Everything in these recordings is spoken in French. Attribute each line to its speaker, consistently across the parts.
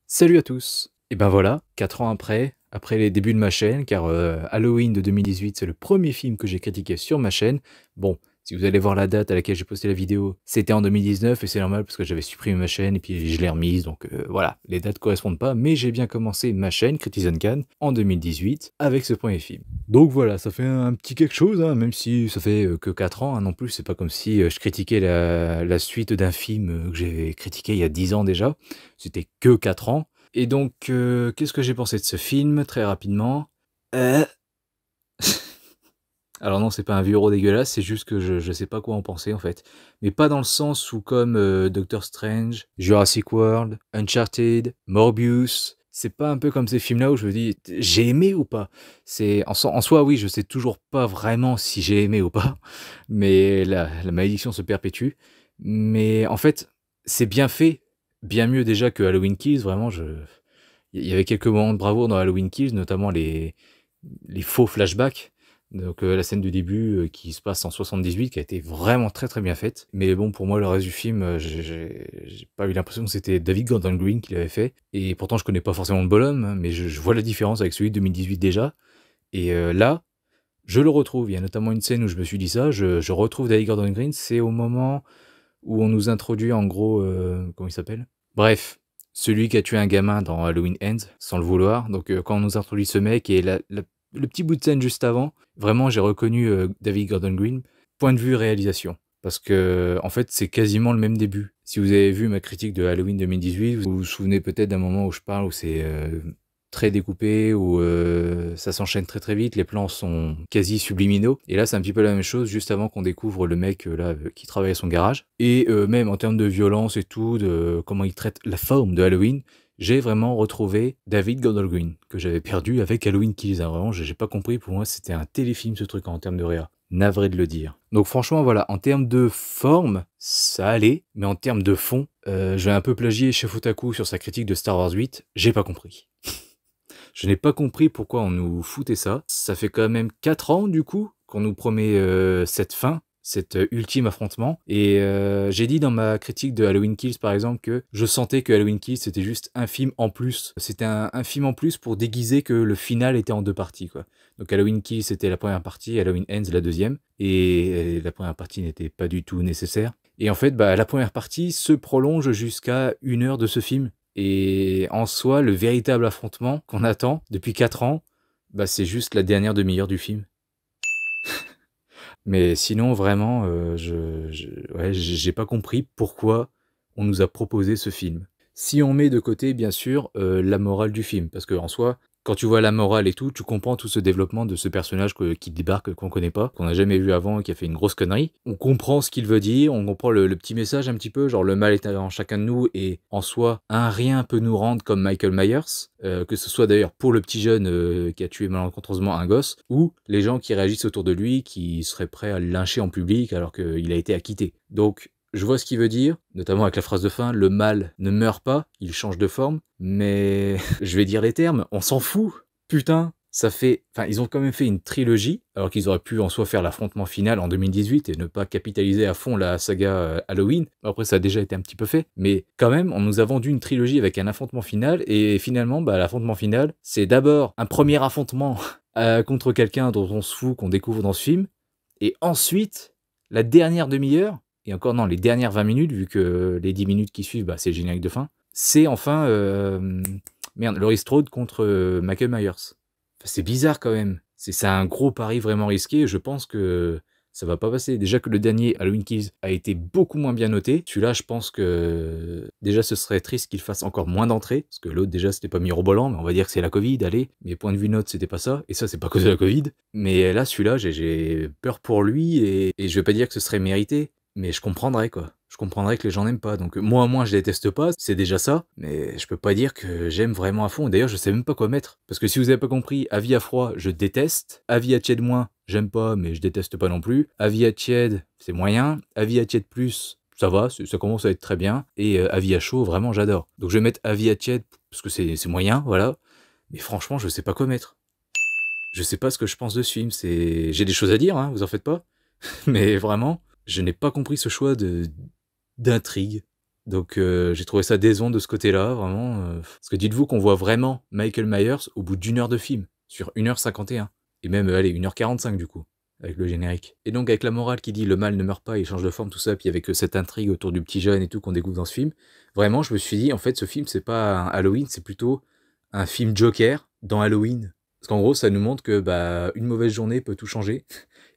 Speaker 1: Salut à tous! Et ben voilà, 4 ans après les débuts de ma chaîne, car Halloween de 2018, c'est le premier film que j'ai critiqué sur ma chaîne. Bon, si vous allez voir la date à laquelle j'ai posté la vidéo, c'était en 2019 et c'est normal parce que j'avais supprimé ma chaîne et puis je l'ai remise, donc voilà, les dates correspondent pas, mais j'ai bien commencé ma chaîne, Critizen Can, en 2018, avec ce premier film. Donc voilà, ça fait un petit quelque chose, hein, même si ça fait que 4 ans, hein, non plus, c'est pas comme si je critiquais la suite d'un film que j'ai critiqué il y a 10 ans déjà, c'était que 4 ans. Et donc, qu'est-ce que j'ai pensé de ce film, très rapidement? Heu Alors non, c'est pas un vieux gros dégueulasse, c'est juste que je sais pas quoi en penser, en fait. Mais pas dans le sens où comme, Doctor Strange, Jurassic World, Uncharted, Morbius, c'est pas un peu comme ces films-là où je me dis: «J'ai aimé ou pas?» C'est en soi, oui, je sais toujours pas vraiment si j'ai aimé ou pas, mais la malédiction se perpétue. Mais en fait, c'est bien fait, bien mieux déjà que Halloween Kills, vraiment il y avait quelques moments de bravoure dans Halloween Kills, notamment les faux flashbacks. Donc la scène du début, qui se passe en 78, qui a été vraiment très, très bien faite. Mais bon, pour moi, le reste du film, j'ai pas eu l'impression que c'était David Gordon Green qui l'avait fait. Et pourtant, je connais pas forcément le bonhomme, hein, mais je vois la différence avec celui de 2018 déjà. Et là, je le retrouve. Il y a notamment une scène où je me suis dit ça, je retrouve David Gordon Green, c'est au moment où on nous introduit en gros, comment il s'appelle? Bref, celui qui a tué un gamin dans Halloween Ends, sans le vouloir. Donc quand on nous introduit ce mec et le petit bout de scène juste avant, vraiment j'ai reconnu, David Gordon Green. Point de vue réalisation, parce que en fait, c'est quasiment le même début. Si vous avez vu ma critique de Halloween 2018, vous vous souvenez peut-être d'un moment où je parle où c'est, très découpé, où ça s'enchaîne très très vite, les plans sont quasi subliminaux. Et là, c'est un petit peu la même chose, juste avant qu'on découvre le mec là qui travaille à son garage. Et même en termes de violence et tout, de comment il traite la forme de Halloween, j'ai vraiment retrouvé David Gordon Green, que j'avais perdu avec Halloween Kills. Hein. Vraiment, j'ai pas compris, pour moi c'était un téléfilm ce truc en termes de réa. Navré de le dire. Donc franchement, voilà, en termes de forme, ça allait, mais en termes de fond, je vais un peu plagier Chef Otaku sur sa critique de Star Wars 8, j'ai pas compris. Je n'ai pas compris pourquoi on nous foutait ça. Ça fait quand même 4 ans, du coup, qu'on nous promet cette fin, cet ultime affrontement. Et j'ai dit dans ma critique de Halloween Kills, par exemple, que je sentais que Halloween Kills, c'était juste un film en plus. C'était un film en plus pour déguiser que le final était en 2 parties, quoi. Donc Halloween Kills, c'était la première partie, Halloween Ends, la deuxième. Et la première partie n'était pas du tout nécessaire. Et en fait, bah, la première partie se prolonge jusqu'à 1 heure de ce film. Et en soi, le véritable affrontement qu'on attend depuis 4 ans, bah, c'est juste la dernière demi-heure du film. Mais sinon, vraiment, ouais, j'ai pas compris pourquoi on nous a proposé ce film. Si on met de côté, bien sûr, la morale du film, parce qu'en soi, quand tu vois la morale et tout, tu comprends tout ce développement de ce personnage qui débarque, qu'on connaît pas, qu'on n'a jamais vu avant, qui a fait une grosse connerie. On comprend ce qu'il veut dire, on comprend le petit message un petit peu, genre le mal est en chacun de nous et en soi, un rien peut nous rendre comme Michael Myers, que ce soit d'ailleurs pour le petit jeune qui a tué malencontreusement un gosse, ou les gens qui réagissent autour de lui, qui seraient prêts à le lyncher en public alors qu'il a été acquitté. Donc, je vois ce qu'il veut dire, notamment avec la phrase de fin, le mal ne meurt pas, il change de forme, mais je vais dire les termes, on s'en fout. Putain, ça fait... Enfin, ils ont quand même fait une trilogie, alors qu'ils auraient pu en soi faire l'affrontement final en 2018 et ne pas capitaliser à fond la saga Halloween. Après, ça a déjà été un petit peu fait, mais quand même, on nous a vendu une trilogie avec un affrontement final, et finalement, bah, l'affrontement final, c'est d'abord un premier affrontement contre quelqu'un dont on se fout, qu'on découvre dans ce film, et ensuite, la dernière demi-heure, et encore non, les dernières 20 minutes, vu que les 10 minutes qui suivent, bah, c'est le générique de fin, c'est enfin, merde, Laurie Strode contre Michael Myers. Enfin, c'est bizarre quand même. C'est un gros pari vraiment risqué, je pense que ça va pas passer. Déjà que le dernier, Halloween Kills, a été beaucoup moins bien noté. Celui-là, je pense que déjà ce serait triste qu'il fasse encore moins d'entrées, parce que l'autre déjà c'était pas mirobolant, mais on va dire que c'est la Covid, allez. Mais point de vue note, c'était pas ça, et ça c'est pas à cause de la Covid. Mais là, celui-là, j'ai peur pour lui, et je vais pas dire que ce serait mérité, mais je comprendrais quoi. Je comprendrais que les gens n'aiment pas. Donc moi, je déteste pas, c'est déjà ça, mais je peux pas dire que j'aime vraiment à fond. D'ailleurs, je sais même pas quoi mettre. Parce que si vous avez pas compris, avis à froid, je déteste. Avis à tiède moins, j'aime pas, mais je déteste pas non plus. Avis à tiède, c'est moyen. Avis à tiède plus, ça va, ça commence à être très bien. Et avis à chaud, vraiment, j'adore. Donc je vais mettre avis à tiède, parce que c'est moyen, voilà. Mais franchement, je sais pas quoi mettre. Je sais pas ce que je pense de ce film. J'ai des choses à dire, hein, vous en faites pas. Mais vraiment, je n'ai pas compris ce choix d'intrigue. Donc j'ai trouvé ça décevant de ce côté-là, vraiment. Parce que dites-vous qu'on voit vraiment Michael Myers au bout d'une heure de film, sur 1h51. Et même, allez, 1h45 du coup, avec le générique. Et donc avec la morale qui dit le mal ne meurt pas, il change de forme, tout ça, puis avec cette intrigue autour du petit jeune et tout qu'on découvre dans ce film, vraiment je me suis dit, en fait ce film c'est pas un Halloween, c'est plutôt un film Joker dans Halloween. Parce qu'en gros ça nous montre que bah, une mauvaise journée peut tout changer,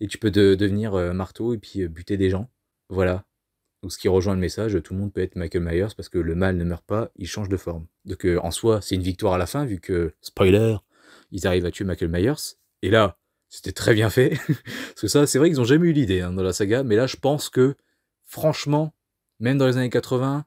Speaker 1: et tu peux devenir marteau et puis buter des gens. Voilà. Donc ce qui rejoint le message, tout le monde peut être Michael Myers parce que le mal ne meurt pas, il change de forme. Donc en soi, c'est une victoire à la fin vu que, spoiler, ils arrivent à tuer Michael Myers. Et là, c'était très bien fait. Parce que ça, c'est vrai qu'ils ont jamais eu l'idée dans la saga, mais là je pense que, franchement, même dans les années 80,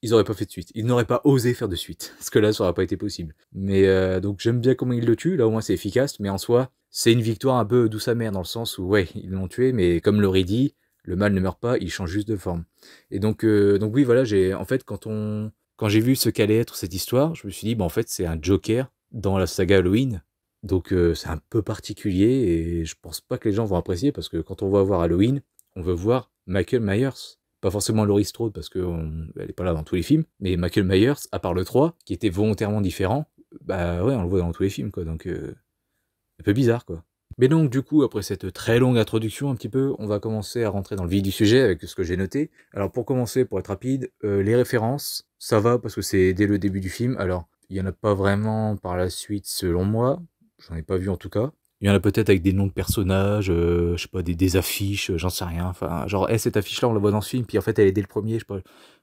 Speaker 1: ils n'auraient pas fait de suite. Ils n'auraient pas osé faire de suite. Parce que là, ça n'aurait pas été possible. Mais donc j'aime bien comment ils le tuent, là au moins c'est efficace, mais en soi, c'est une victoire un peu douce amère dans le sens où, ouais, ils l'ont tué, mais comme Laurie dit, le mal ne meurt pas, il change juste de forme. Et donc oui, voilà, en fait, quand j'ai vu ce qu'allait être cette histoire, je me suis dit, bah, en fait, c'est un Joker dans la saga Halloween. Donc c'est un peu particulier et je pense pas que les gens vont apprécier parce que quand on va voir Halloween, on veut voir Michael Myers. Pas forcément Laurie Strode parce qu'elle est pas là dans tous les films, mais Michael Myers, à part le 3, qui était volontairement différent, bah ouais, on le voit dans tous les films, quoi, donc un peu bizarre, quoi. Mais donc, du coup, après cette très longue introduction, un petit peu, on va commencer à rentrer dans le vif du sujet avec ce que j'ai noté. Alors, pour commencer, pour être rapide, les références, ça va parce que c'est dès le début du film. Alors, il y en a pas vraiment par la suite, selon moi. J'en ai pas vu en tout cas. Il y en a peut-être avec des noms de personnages, je sais pas, des affiches, j'en sais rien. Enfin, genre, cette affiche-là, on la voit dans ce film, puis en fait, elle est dès le premier, je sais pas.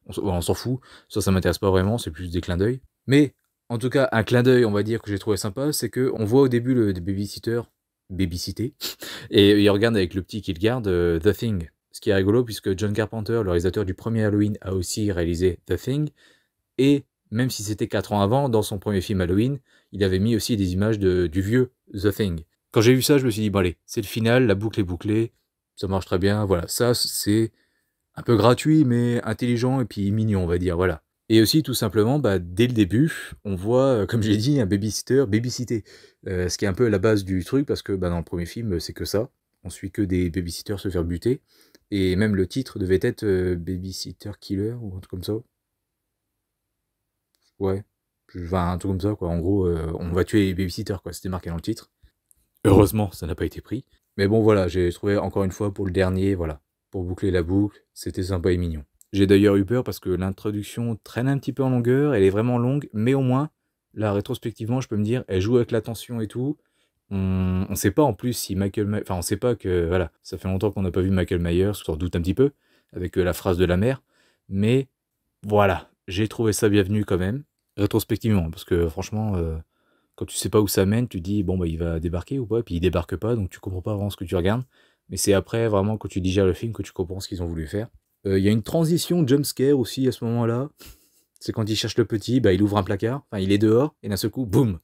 Speaker 1: On s'en fout. Ça m'intéresse pas vraiment, c'est plus des clins d'œil. Mais, en tout cas, un clin d'œil, on va dire, que j'ai trouvé sympa, c'est que on voit au début le babysitter, babysité, et il regarde avec le petit qu'il garde The Thing. Ce qui est rigolo, puisque John Carpenter, le réalisateur du premier Halloween, a aussi réalisé The Thing, et même si c'était 4 ans avant, dans son premier film Halloween, il avait mis aussi des images du vieux The Thing. Quand j'ai vu ça, je me suis dit, bon allez, c'est le final, la boucle est bouclée, ça marche très bien, voilà. Ça, c'est un peu gratuit, mais intelligent et puis mignon, on va dire, voilà. Et aussi, tout simplement, bah, dès le début, on voit, comme j'ai dit, un babysitter babysité. Ce qui est un peu la base du truc, parce que bah, dans le premier film, c'est que ça. On suit que des babysitters se faire buter. Et même le titre devait être Babysitter Killer, ou un truc comme ça. Ouais. Enfin, un truc comme ça, quoi. En gros, on va tuer les babysitters, quoi. C'était marqué dans le titre. Heureusement, ça n'a pas été pris. Mais bon, voilà, j'ai trouvé encore une fois pour le dernier, voilà. Pour boucler la boucle, c'était sympa et mignon. J'ai d'ailleurs eu peur parce que l'introduction traîne un petit peu en longueur, elle est vraiment longue, mais au moins, là, rétrospectivement, je peux me dire, elle joue avec la tension et tout. On sait pas en plus si Enfin, on sait pas que, voilà, ça fait longtemps qu'on n'a pas vu Michael Myers, on s'en doute un petit peu, avec la phrase de la mère. Mais voilà, j'ai trouvé ça bienvenu quand même, rétrospectivement, parce que franchement, quand tu sais pas où ça mène, tu te dis, bon, bah, il va débarquer ou pas, et puis il débarque pas, donc tu comprends pas vraiment ce que tu regardes. Mais c'est après, vraiment, quand tu digères le film, que tu comprends ce qu'ils ont voulu faire. Il y a une transition jumpscare aussi à ce moment-là. C'est quand il cherche le petit, bah, il ouvre un placard, enfin, il est dehors, et d'un seul coup, boum.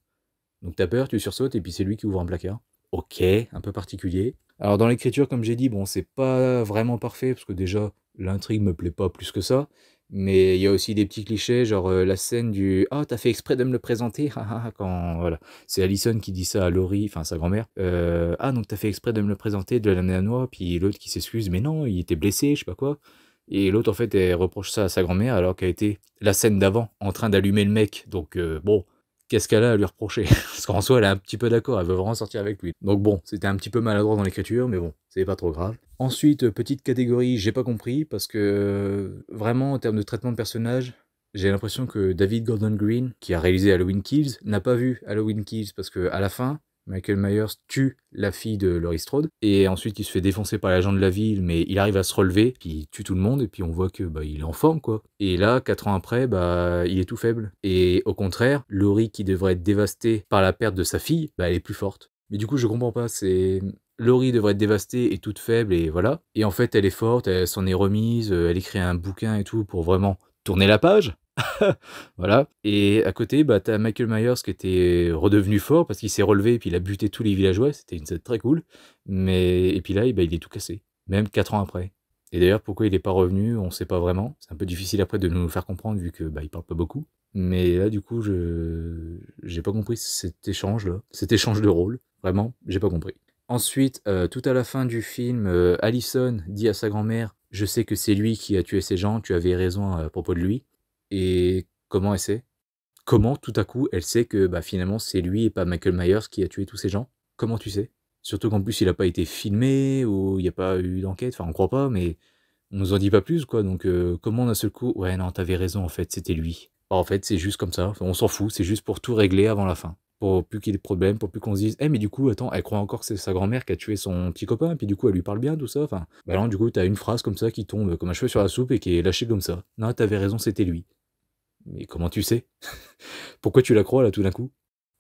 Speaker 1: Donc t'as peur, tu sursautes, et puis c'est lui qui ouvre un placard. Ok, un peu particulier. Alors dans l'écriture, comme j'ai dit, bon, c'est pas vraiment parfait, parce que déjà, l'intrigue me plaît pas plus que ça. Mais il y a aussi des petits clichés, genre la scène du «Ah, t'as fait exprès de me le présenter?» quand voilà, c'est Allison qui dit ça à Laurie, enfin sa grand-mère. «Ah, donc t'as fait exprès de me le présenter, de l'amener à moi?» Puis l'autre qui s'excuse: «Mais non, il était blessé, je sais pas quoi». Et l'autre, en fait, elle reproche ça à sa grand-mère alors qu'elle était la scène d'avant en train d'allumer le mec. Donc bon, qu'est-ce qu'elle a à lui reprocher? Parce qu'en soi, elle est un petit peu d'accord, elle veut vraiment sortir avec lui. Donc bon, c'était un petit peu maladroit dans l'écriture, mais bon, c'est pas trop grave. Ensuite, petite catégorie, j'ai pas compris, parce que vraiment, en termes de traitement de personnage, j'ai l'impression que David Gordon Green, qui a réalisé Halloween Kills, n'a pas vu Halloween Kills, parce que à la fin, Michael Myers tue la fille de Laurie Strode, et ensuite il se fait défoncer par l'agent de la ville, mais il arrive à se relever, puis il tue tout le monde, et puis on voit que bah, il est en forme, quoi. Et là, 4 ans après, bah, il est tout faible. Et au contraire, Laurie, qui devrait être dévastée par la perte de sa fille, bah, elle est plus forte. Mais du coup, je comprends pas, c'est... Laurie devrait être dévastée et toute faible, et voilà. Et en fait, elle est forte, elle s'en est remise, elle écrit un bouquin et tout pour vraiment tourner la page. Voilà. Et à côté, bah, t'as Michael Myers qui était redevenu fort parce qu'il s'est relevé et puis il a buté tous les villageois. C'était une scène très cool. Et puis là, bah, il est tout cassé. Même 4 ans après. Et d'ailleurs, pourquoi il n'est pas revenu, on sait pas vraiment. C'est un peu difficile après de nous faire comprendre vu que bah, il parle pas beaucoup. Mais là, du coup, j'ai pas compris cet échange-là. Cet échange de rôle. Vraiment, j'ai pas compris. Ensuite, tout à la fin du film, Allison dit à sa grand-mère je sais que c'est lui qui a tué ces gens, tu avais raison à propos de lui. Et comment elle sait? Comment tout à coup elle sait que bah, finalement c'est lui et pas Michael Myers qui a tué tous ces gens? Comment tu sais? Surtout qu'en plus il a pas été filmé ou il y a pas eu d'enquête, enfin on croit pas, mais on nous en dit pas plus quoi, donc comment d'un seul coup, ouais non t'avais raison en fait c'était lui. Bah, en fait c'est juste comme ça, enfin, on s'en fout, c'est juste pour tout régler avant la fin. Pour plus qu'il y ait de problèmes, pour plus qu'on se dise, mais du coup attends, elle croit encore que c'est sa grand-mère qui a tué son petit copain, et puis du coup elle lui parle bien tout ça, enfin, bah non du coup t'as une phrase comme ça qui tombe comme un cheveu sur la soupe et qui est lâchée comme ça. Non t'avais raison c'était lui. Mais comment tu sais? Pourquoi tu la crois là tout d'un coup?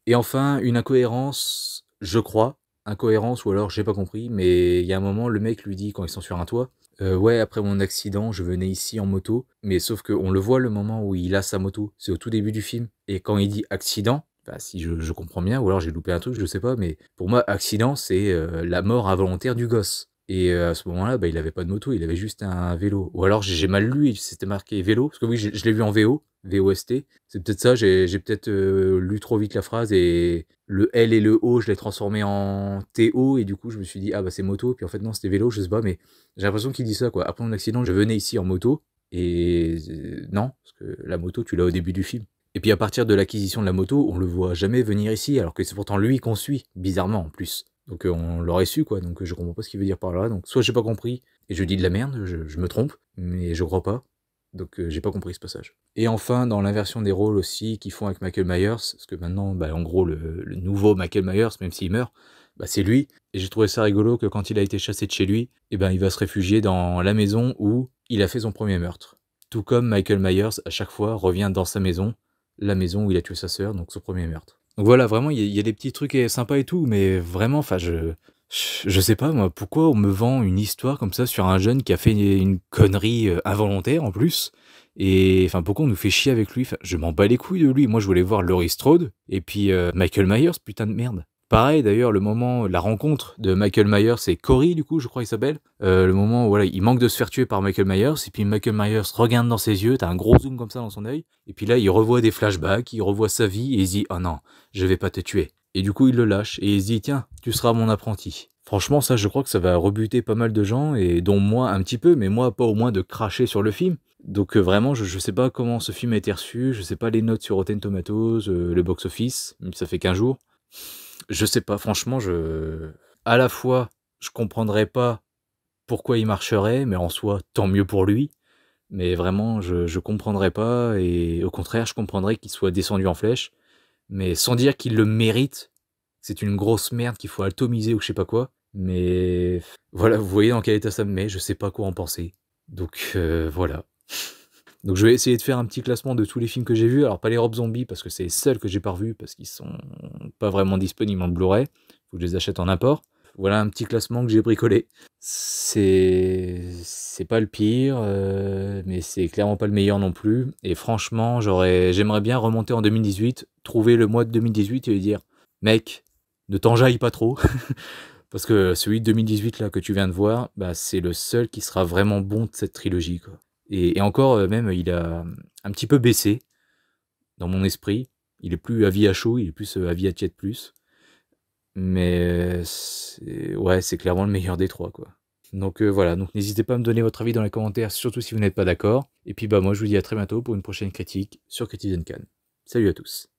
Speaker 1: Et enfin, une incohérence, je crois, incohérence ou alors j'ai pas compris, mais il y a un moment, le mec lui dit quand ils sont sur un toit, ouais, après mon accident, je venais ici en moto, mais sauf qu'on le voit le moment où il a sa moto, c'est au tout début du film, et quand il dit accident, bah, si je comprends bien, ou alors j'ai loupé un truc, je sais pas, mais pour moi, accident, c'est la mort involontaire du gosse. Et à ce moment-là, bah, il avait pas de moto, il avait juste un vélo. Ou alors j'ai mal lu, c'était marqué vélo, parce que oui, je l'ai vu en VO, VOST. C'est peut-être ça, j'ai peut-être lu trop vite la phrase et le L et le O, je l'ai transformé en TO et du coup je me suis dit ah bah c'est moto, puis en fait non c'était vélo, je sais pas, mais j'ai l'impression qu'il dit ça quoi. Après mon accident, je venais ici en moto et non, parce que la moto tu l'as au début du film. Et puis à partir de l'acquisition de la moto, on le voit jamais venir ici, alors que c'est pourtant lui qu'on suit, bizarrement en plus. Donc on l'aurait su quoi, donc je comprends pas ce qu'il veut dire par là. Donc soit j'ai pas compris et je dis de la merde, je me trompe, mais je crois pas. Donc j'ai pas compris ce passage. Et enfin, dans l'inversion des rôles aussi qu'ils font avec Michael Myers, parce que maintenant, bah, en gros, le nouveau Michael Myers, même s'il meurt, bah, c'est lui. Et j'ai trouvé ça rigolo que quand il a été chassé de chez lui, eh ben, il va se réfugier dans la maison où il a fait son premier meurtre. Tout comme Michael Myers, à chaque fois, revient dans sa maison, la maison où il a tué sa sœur, donc son premier meurtre. Donc voilà, vraiment, il y a des petits trucs sympas et tout, mais vraiment, enfin, je sais pas, moi, pourquoi on me vend une histoire comme ça sur un jeune qui a fait une connerie involontaire en plus. Et enfin, pourquoi on nous fait chier avec lui? Enfin, je m'en bats les couilles de lui. Moi, je voulais voir Laurie Strode et puis Michael Myers, putain de merde. Pareil d'ailleurs, le moment, la rencontre de Michael Myers et Cory, du coup, je crois il s'appelle. Le moment où voilà, il manque de se faire tuer par Michael Myers, et puis Michael Myers regarde dans ses yeux, t'as un gros zoom comme ça dans son œil, et puis là, il revoit des flashbacks, il revoit sa vie, et il se dit, oh non, je vais pas te tuer. Et du coup, il le lâche, et il se dit, tiens, tu seras mon apprenti. Franchement, ça, je crois que ça va rebuter pas mal de gens, et dont moi un petit peu, mais moi pas au moins de cracher sur le film. Donc vraiment, je sais pas comment ce film a été reçu, je sais pas les notes sur Rotten Tomatoes, le box-office, même si ça fait qu'un jour. Je sais pas, franchement, à la fois, je comprendrais pas pourquoi il marcherait, mais en soi, tant mieux pour lui. Mais vraiment, je comprendrais pas, et au contraire, je comprendrais qu'il soit descendu en flèche, mais sans dire qu'il le mérite. C'est une grosse merde qu'il faut atomiser ou je sais pas quoi. Mais voilà, vous voyez dans quel état ça me met, je sais pas quoi en penser. Donc voilà. Donc je vais essayer de faire un petit classement de tous les films que j'ai vus. Alors pas les Rob Zombies parce que c'est les seuls que j'ai pas revus parce qu'ils sont pas vraiment disponibles en Blu-ray. Faut que je les achète en import. Voilà un petit classement que j'ai bricolé. C'est pas le pire, mais c'est clairement pas le meilleur non plus. Et franchement, j'aimerais bien remonter en 2018, trouver le mois de 2018 et lui dire, mec, ne t'enjaille pas trop. Parce que celui de 2018 là que tu viens de voir, bah, c'est le seul qui sera vraiment bon de cette trilogie, quoi. Et encore, même, il a un petit peu baissé dans mon esprit. Il est plus avis à chaud, il est plus avis à tiède plus. Mais ouais, c'est clairement le meilleur des trois, quoi. Donc voilà, donc n'hésitez pas à me donner votre avis dans les commentaires, surtout si vous n'êtes pas d'accord. Et puis bah moi je vous dis à très bientôt pour une prochaine critique sur Critizen Can. Salut à tous.